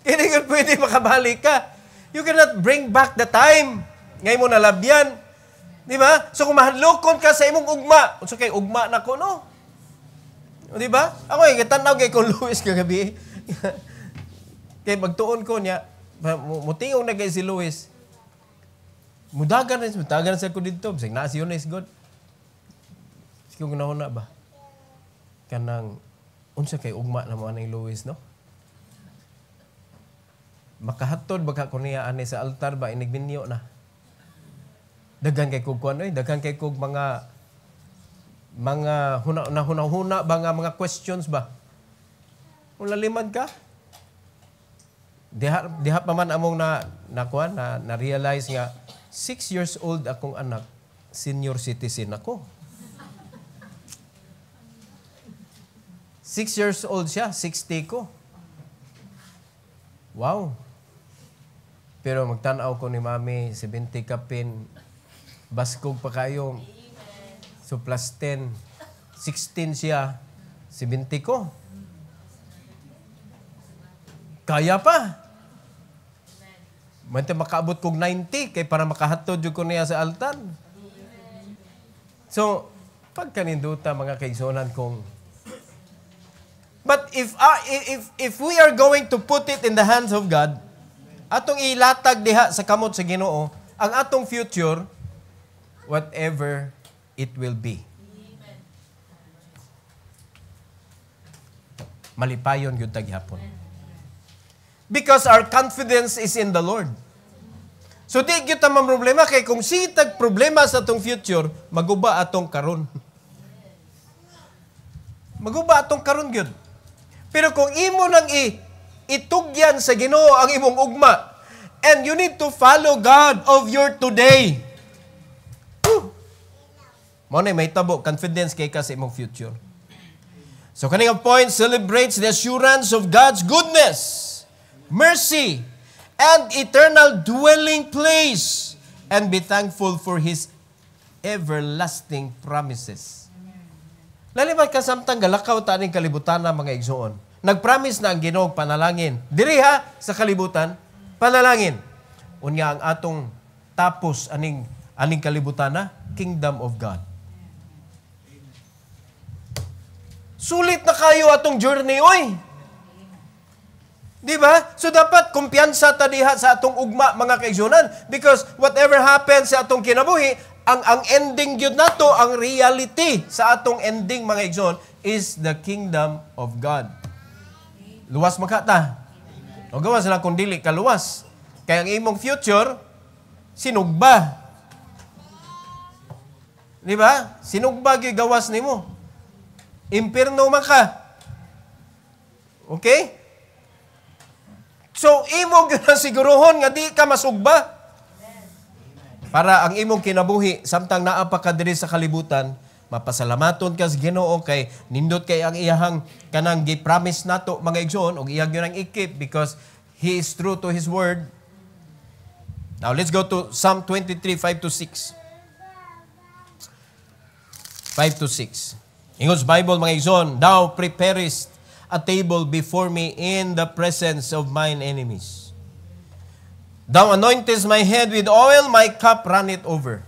Hindi ka pwede makabalik ka. You cannot bring back the time. Ngay mo nalabyan. Di ba? So kung mahadlokon ka sa imong ugma, so kay ugma na ko, no? Di ba? Ako katanaw kay kung Luis kagabi. Kay magtuon ko niya, mutingong na kay si Luis. Mudagan sa ko dito. Bisag na si Yunus God. Sige kung nahuna ba? Kanang, unsa kay ugma na mo anay Luis, no? Makahatod baka ko niya ani sa altar ba, inigbinyo na. Dagan kay kog kuan, dagan kay kog mga huna-huna ba nga mga questions ba? Kung lalimad ka, diha pa man among na realize nga 6 years old akong anak, senior citizen ako. 6 years old siya, 60 ko. Wow. Pero magtanaw ko ni Mami, 70 ka pin, baskog pa kayo. So plus 10, 16 siya, 70 ko. Kaya pa. Mante makaabot kog 90 kay para makahatod jud ko niya sa altar. So, pagkaninduta mga kaigsonan kong but if we are going to put it in the hands of God, atong ilatag diha sa kamot sa Ginoo, ang atong future, whatever it will be. Malipayon gyud tag hapon. Because our confidence is in the Lord. So di gyud ta problema kay kung sitag problema sa atong future, maguba atong karon. Maguba atong karon gyud. Pero kung imo nang itugyan sa Ginoo ang imong ugma, and you need to follow God of your today. Mo na may tabo confidence kay ka sa imong future. So kaning point celebrates the assurance of God's goodness mercy, and eternal dwelling place, and be thankful for His everlasting promises. Lalimat ka samtang galakaw taning kalibutan na mga igsoon. Nagpromise na ang Ginoo panalangin. Diri ha, sa kalibutan, panalangin. Unya ang atong tapos aning kalibutan na, Kingdom of God. Sulit na kayo atong journey, oy. Di ba? So dapat kumpiyansa ta diha sa atong ugma mga kaigsunan, because whatever happens sa atong kinabuhi, ang ending gyud nato, ang reality sa atong ending mga igsoon is the kingdom of God. Luwas makata. O gawas lang kung dili ka luwas. Kaya ang imong future sinugba. Di ba? Sinugba gyud gawas nimo. Impierno man ka. Okay? So imo gyud ang siguruhon nga di ka masugba. Para ang imong kinabuhi, samtang naa pa ka diri sa kalibutan, mapasalamaton ka sa Ginoo kay nindot kay ang iyahang kanang gi-promise nato mga igsoon og iyang gyud ang ikip because He is true to His word. Now let's go to Psalm 23, 5-6. 5-6. Ingon sa Bible mga igsoon, Thou preparest a table before me in the presence of mine enemies. Thou anointest my head with oil, my cup runneth over.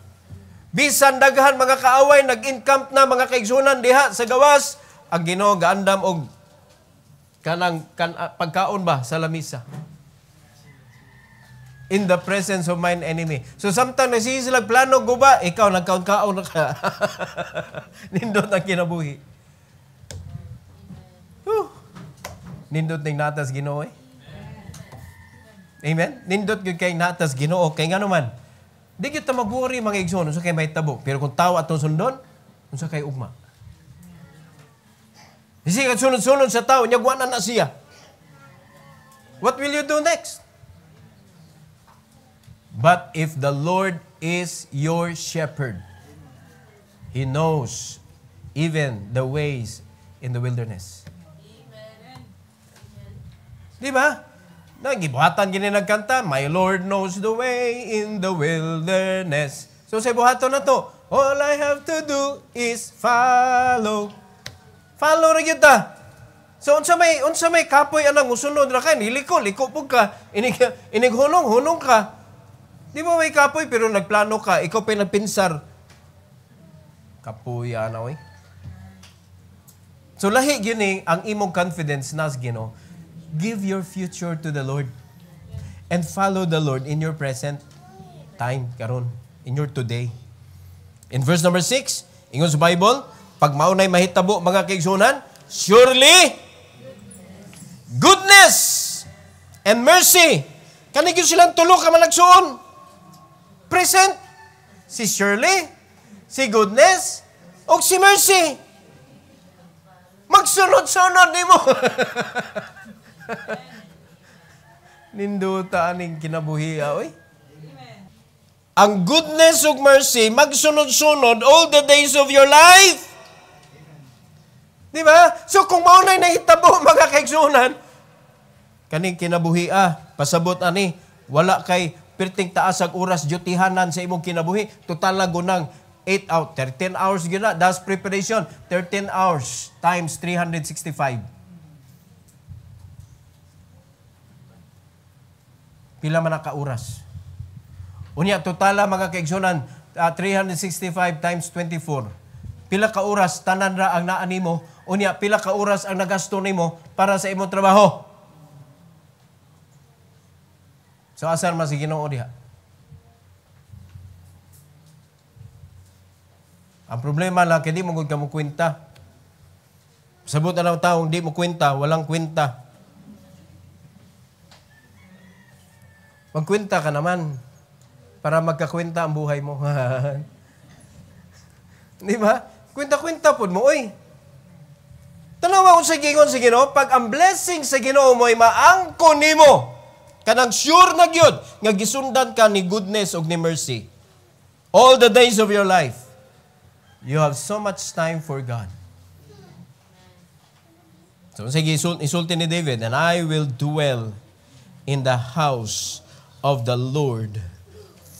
Bisan daghan mga kaaway, nag-encamp na mga kaigsunan diha sa gawas, ang Ginoo gaandam og pagkaon ba sa lamisa. In the presence of mine enemy. So samtang nasisilag plano guba, ikaw nagkaon-kaon na ka. Nindot ang kinabuhi. Nindot ning natas Ginoo eh. Amen? Nindot gyud kay natas Ginoo kay ngano man. Di gyud ta mag-worry mga igsoon unsa kay mahitabo, pero kung tawo atong sundon, unsa kay ugma. Kasi kad sunod-sunod sa tawo nya guwanan na siya. What will you do next? But if the Lord is your shepherd, He knows even the ways in the wilderness. Amen. Di ba? Nagibuhatan gini nagkanta, My Lord knows the way in the wilderness. So sa buhaton na to, all I have to do is follow. Follow ra gyud ta. So unsa may kapoy anang usunod ra kay liko pug ka, inig hunong ka. Di ba may kapoy pero nagplano ka, ikaw pa nagpinsar. Kapoy ana oy. So lahi gyud ang imong confidence nas Ginoo. Give your future to the Lord and follow the Lord in your present time, karon, in your today. In verse number 6, ingon sa Bible, pag maunay mahitabo mga kaigsunan, surely goodness and mercy. Kanigyo silang tulo ka malagsuon. Present, si surely, si goodness, o si mercy. Magsunod-sunod ni mo. Ninduta aning kinabuhi oy. Ang goodness ug mercy magsunod-sunod all the days of your life. Di ba? So kung maunay nahitabo mga kaigsunan, kaning kinabuhi pasabot ani, wala kay perting taas ag oras dutihanan sa imong kinabuhi, total lang gunang 8 out, 13 hours gina, that's preparation, 13 hours times 365. Pila man ka oras. Unya totala mga kaigsunan 365 times 24. Pila ka oras tanan ra ang naa nimo, unya pila ka oras ang nagasto nimo para sa imong trabaho. So asar man si Ginoo diha. Ang problema lang kay di mo gud ka mo kwenta. Sabot na taong di mo kwenta, walang kwenta. Magkwenta ka naman para magkakwenta ang buhay mo. Di ba? Kwenta-kwenta po mo, oy. Tanawa kung sa gingon sa Ginoo, pag ang blessing sa Ginoo mo ay maangko nimo, kanang sure na gyud nga gisundan ka ni goodness ug ni mercy. All the days of your life, you have so much time for God. So sige, isulti ni David, and I will dwell in the house of the Lord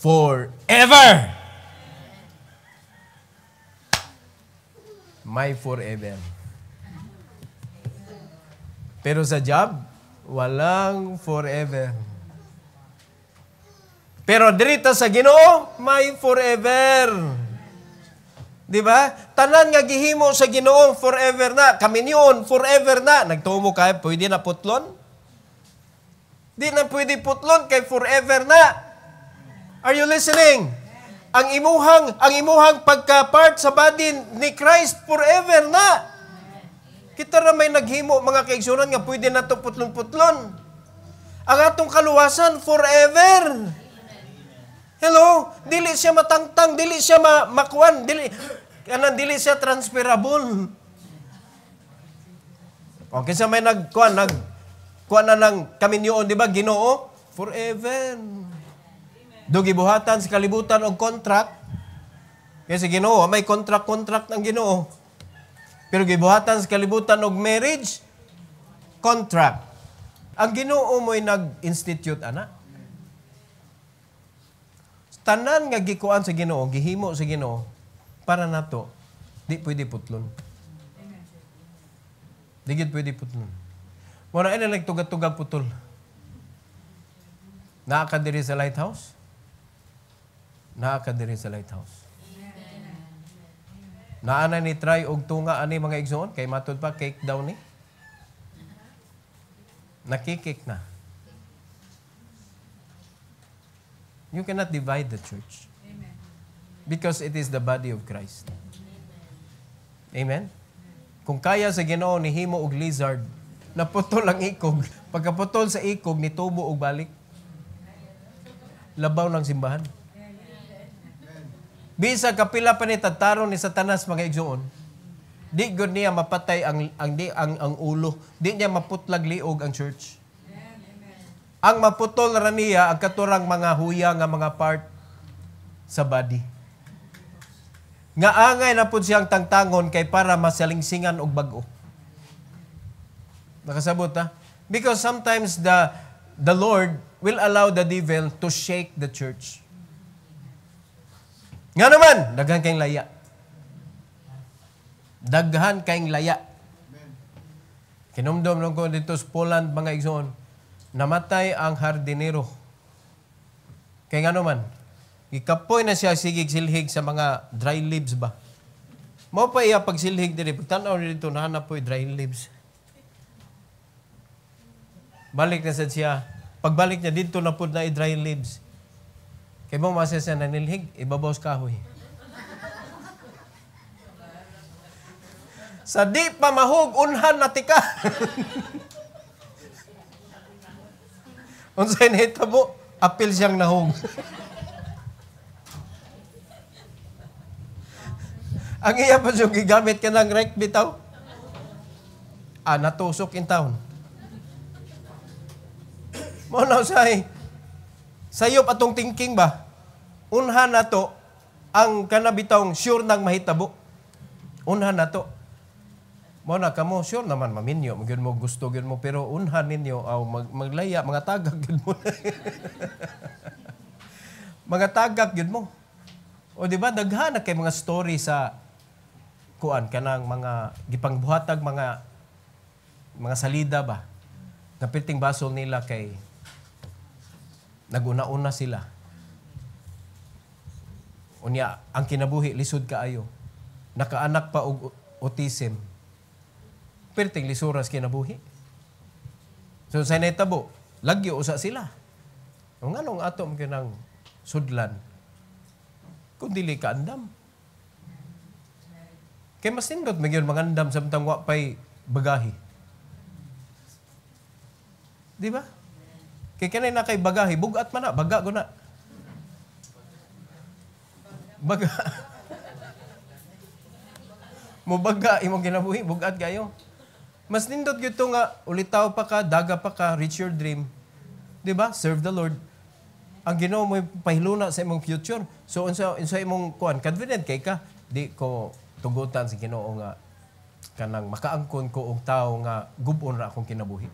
forever. May forever. Pero sa job, walang forever. Pero dirita sa Ginoo, may forever. Di ba? Tanan nga gihimo sa Ginoo forever na. Kami niyon, forever na. Nagtumo kayo, pwede na putlon? Di na pwede putlon kay forever na. Are you listening? Ang imuhang pagka-part sa body ni Christ forever na. Kita ra may naghimo mga kaigsunan nga pwede na to putlon-putlon. Ang atong kaluwasan forever. Hello, dili siya matangtang, dili siya makuan, dili siya transferable. Okay, sa may kuan na ng kaminyoon, di ba? Ginoo forever. Dugi buhatan sa kalibutan og contract. Kasi Ginoo, may contract ng Ginoo. Pero gibuhatan sa kalibutan og marriage contract. Ang Ginoo mo'y nag-institute ana. Tanan nga gikuan sa Ginoo, gihimo sa Ginoo para nato di pwede putlon. Di gid pwede putlon. Mo na ina nagtugad-tugad putol. Naa ka diri sa lighthouse? Naa ka diri sa lighthouse. Naana ni try og tunga ani mga igsoon kay matud pa cake daw ni. Nakikik na. You cannot divide the church. Because it is the body of Christ. Amen? Kung kaya sa Ginoo ni himo og lizard, naputol ang ikog. Pagkaputol sa ikog, nitubo og balik. Labaw ng simbahan. Bisa kapila pa ni tataron ni Satanas mga igsoon. Di gud niya mapatay ang ulo. Di niya maputlag liog ang church. Ang maputol ra niya ang katurang mga huya nga mga part sa body. Nga angay na pud siyang tangtangon kay para masalingsingan og bag-o. Nakasabot ha? Because sometimes the Lord will allow the devil to shake the church. Nga naman, daghan kayong laya. Daghan kayong laya. Kinumdom nung ko dito sa Poland, mga igsoon, namatay ang hardinero. Kaya nga naman, ikapoy na siya sigig-silhig sa mga dry leaves ba? Mao pa iya pagsilhig diri, pagtanaw dito, nahanap po dry leaves. Balik na siya. Pagbalik niya dito na po na dry leaves. Kaya mo masaya siya nanilhig, ibabaw sa kahoy. Sa di pa mahog, unhan na tika. Unsay nahitabo, apil siyang nahog. Ang iya pa siyang gigamit ka ng rek bitaw. Natusok in town. Mo na say, sayop atong thinking ba? Unhan na to, ang kanabitong sure nang mahitabo. Unhan na to. Mo na kamo, sure naman maminyo, magyud mo gusto gyud mo, pero unhan ninyo, maglaya, mga tagak gyud mo. Mga tagak gyud mo. O di ba daghan na kay mga story sa kuan kanang mga gipangbuhatag mga salida ba. Napiting basol nila kay naguna-una sila. Unya, ang kinabuhi, lisod kaayo. Nakaanak pa og autism. Perting lisuras kinabuhi. So, sa naitabo, lagyo usa sila. O nga nung atom kinang sudlan, kung dili ka andam. Kaya mas nindot magyon mangandam samtang wapay bagahi. Di ba? Kaya kanay na kay bagahi, bugat man na, baga ko na. Baga. Mo baga, imong kinabuhi, bugat kayo. Mas nindot gyud nga, ulitaw pa ka, daga pa ka, reach your dream. Di ba? Serve the Lord. Ang Ginoo mo pahiluna sa imong future. So, unsa imong kuan, confident kay ka, di ko tugutan sa Ginoo nga, kanang makaangkon ko og tao nga gubon ra akong kinabuhi.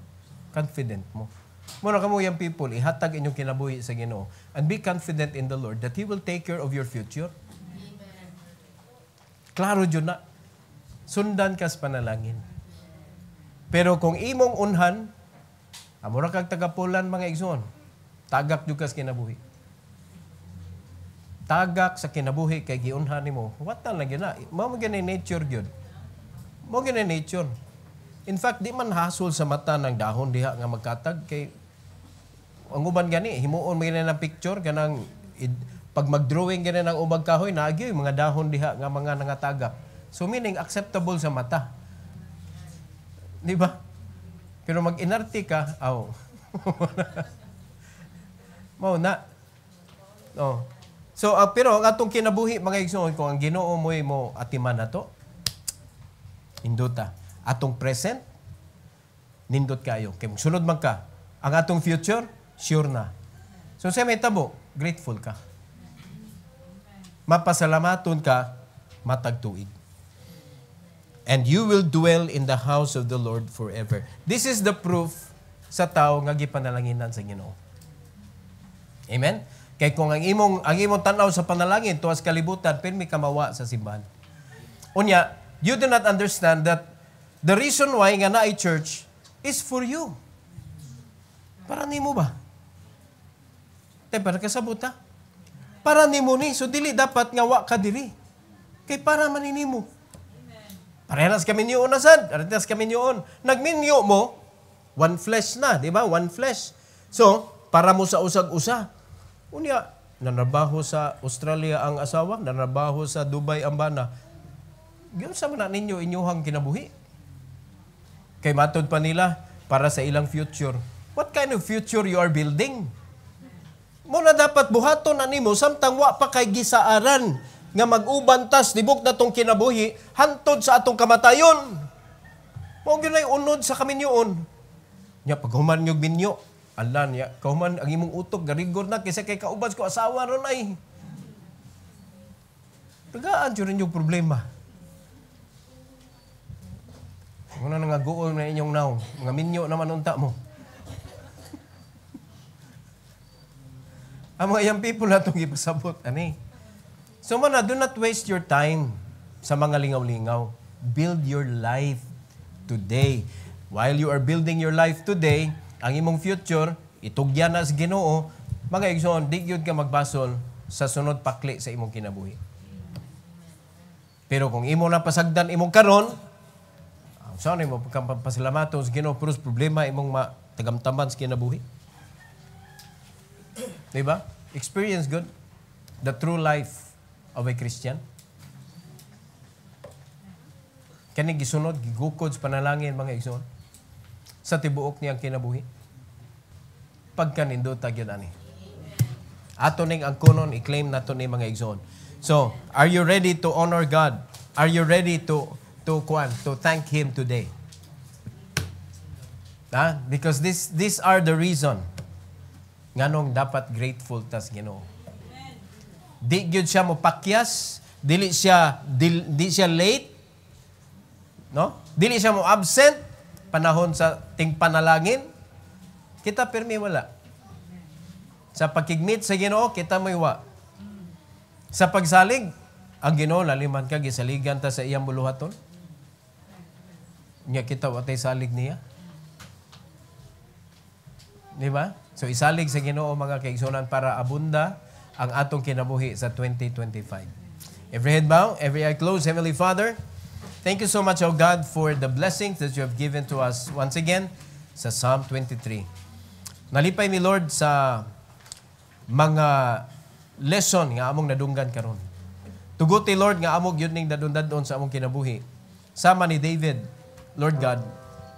Confident mo. Muna kamo yung people, ihatag inyong kinabuhi sa Ginoo and be confident in the Lord that He will take care of your future. Klaro dyan na. Sundan ka sa panalangin. Pero kung imong unhan, amura kag tagapulan mga igsoon, tagak jud ka sa kinabuhi. Tagak sa kinabuhi kay giunhan nimo. What na lang yun na? Mao gyud nature gyud. Mao gyud nature. In fact, di man hasol sa mata ng dahon diha nga magkatag kay ang uban gani himuon mo gani ng picture kanang pag mag-drawing gani ng ubag kahoy naagi mga dahon diha nga mga nangatagak. So meaning acceptable sa mata. Di ba? Pero mag-inarte ka, Mao na. Oh. So, pero ang atong kinabuhi, mga igsoon, kung ang Ginoo mo atiman na to, induta. Atong present, nindot kayo. Kaya sunod man ka. Ang atong future, sure na. So, sa may tabo, grateful ka. Mapasalamaton ka, matagtuig. And you will dwell in the house of the Lord forever. This is the proof sa tao nga gipanalanginan sa Ginoo. Amen? Kay kung ang imong tanaw sa panalangin tuwas kalibutan, pirmi kamawa sa simbahan. Unya, you do not understand that the reason why nga naay church is for you. Para nimo ba? Para kasabot ha? Para nimo ni. So dili dapat nga wa ka diri. Kay para maninimo. Parehas kami niyo na sad. Parehas kami niyo. Nagminyo mo, one flesh na, di ba? One flesh. So, para mo sa usag-usa. Unya, nanarbaho sa Australia ang asawa, nanarbaho sa Dubai ang bana. Giyon sa man ninyo inyuhang kinabuhi. Kay matod pa nila para sa ilang future. What kind of future you are building? Muna dapat buhaton na nimo samtang wa pa kay gisaaran nga mag-ubantas dibok na tong kinabuhi hantod sa atong kamatayon. Mao gyud ay unod sa kaminyoon. Nya paghuman nyog binyo, ala niya, kauman ang imong utok garigor na kaysa kay kaubas ko asawa ron ay. Tagaan jud yung problema. Muna nga guol na inyong naong, mga minyo naman unta mo. Ang mga young people na itong ipasabot, ani. So mana, do not waste your time sa mga lingaw-lingaw. Build your life today. While you are building your life today, ang imong future, itugyan na sa Ginoo, mga igsoon, di gyud ka magbasol sa sunod pakli sa imong kinabuhi. Pero kung imo na pasagdan imong karon, saan mo pagkapasalamato sa Ginoo, pero problema imong tagamtaman sa kinabuhi. Diba? Experience good. The true life of a Christian. Kani gisunod, gigukod sa panalangin, mga igsoon. Sa tibuok niyang kinabuhi. Pagkanindot yun ani. Ato ning ang kunon, i-claim nato ni mga igsoon. So, are you ready to honor God? Are you ready to thank Him today? Because these are the reason nganong dapat grateful tas Ginoo. Di gyud siya mo pakyas, dili siya late, no? Dili siya mo absent panahon sa ting panalangin. Kita pirmi wala. Sa pagkigmit sa Ginoo, kita may wa. Sa pagsalig, ang Ginoo laliman ka gisaligan ta sa iyang buluhaton. Nya kita watay salig niya. Di ba? So isalig sa Ginoo mga kaigsunan para abunda ang atong kinabuhi sa 2025. Every head bow, every eye closed. Heavenly Father, thank you so much, O God, for the blessings that you have given to us once again sa Psalm 23. Nalipay mi Lord sa mga lesson nga among nadunggan karon. Tuguti Lord nga among yun ning dadon sa among kinabuhi. Sama ni David, Lord God,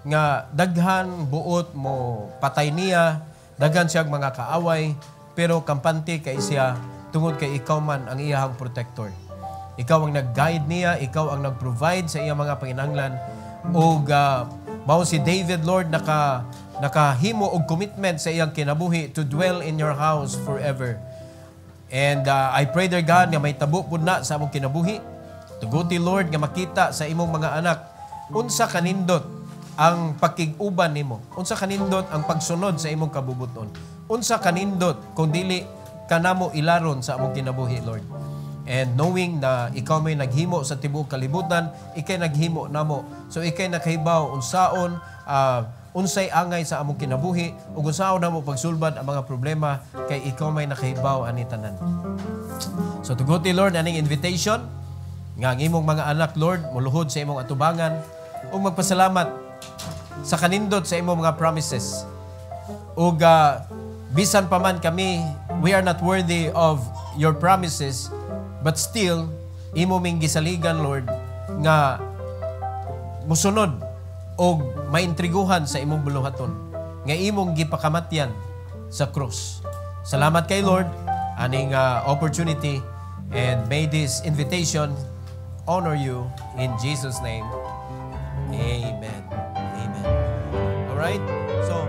nga daghan buot mo patay niya, daghan siyang mga kaaway, pero kampante kay siya tungod kay ikaw man ang iyahang protector. Ikaw ang nag-guide niya, ikaw ang nag-provide sa iyang mga panginahanglan. O mao si David, Lord, nakahimo og commitment sa iyang kinabuhi to dwell in your house forever. And I pray, dear God, nga may tabo pud na sa among kinabuhi. Tuguti, Lord, nga makita sa imong mga anak unsa kanindot ang pakig-uban nimo? Unsa kanindot ang pagsunod sa imong kabubuton? Unsa kanindot kung dili kanamo ilaron sa among kinabuhi, Lord? And knowing na ikaw may naghimo sa tibuok kalibutan, ikay naghimo namo. So ikay nakahibaw unsaon unsay angay sa among kinabuhi ug unsaon namo pagsulbad ang mga problema kay ikaw may nakahibaw ani tanan. So tuguti, Lord, aning invitation nga ang imong mga anak, Lord, muluhod sa imong atubangan ug magpasalamat sa kanindot sa imong mga promises. Ug bisan pa man kami, we are not worthy of your promises, but still, imo ming gisaligan, Lord, nga musunod o maintriguhan sa imong buluhaton, nga imong gipakamatyan sa krus. Salamat kay Lord, aning opportunity, and may this invitation honor you in Jesus' name. Amen. Amen. All right? So,